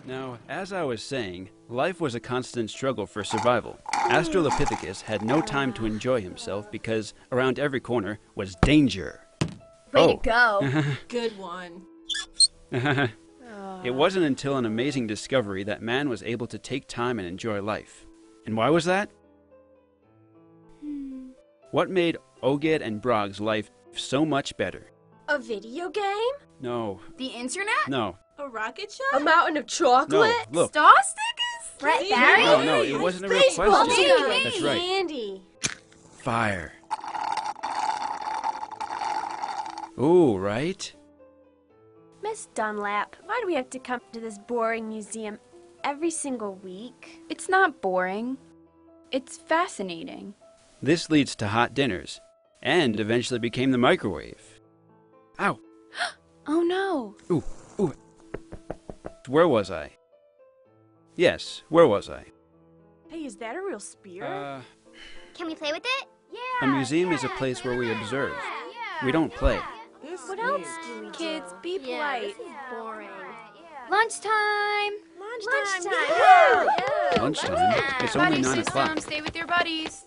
Now, as I was saying, life was a constant struggle for survival. Australopithecus had no time to enjoy himself because around every corner was danger. Way to go. Good one. It wasn't until an amazing discovery that man was able to take time and enjoy life. And why was that? What made Oged and Brog's life so much better? A video game? No. The internet? No. A rocket A shot? mountain of chocolate? No, look. Star stickers? Brett Please. Barry? No, it wasn't a real Baseball question. team. That's right. Candy. Fire. Ooh, right? Miss Dunlap, why do we have to come to this boring museum every single week? It's not boring. It's fascinating. This leads to hot dinners, and eventually became the microwave. Ow! Oh no. Ooh. Where was I? Yes, where was I? Hey, is that a real spear? Can we play with it? A museum is a place where we observe. We don't play. What else do we do? Kids, be polite. Boring. Lunchtime. Lunchtime. Lunchtime? It's only Buddy 9 system, o'clock. stay with your buddies.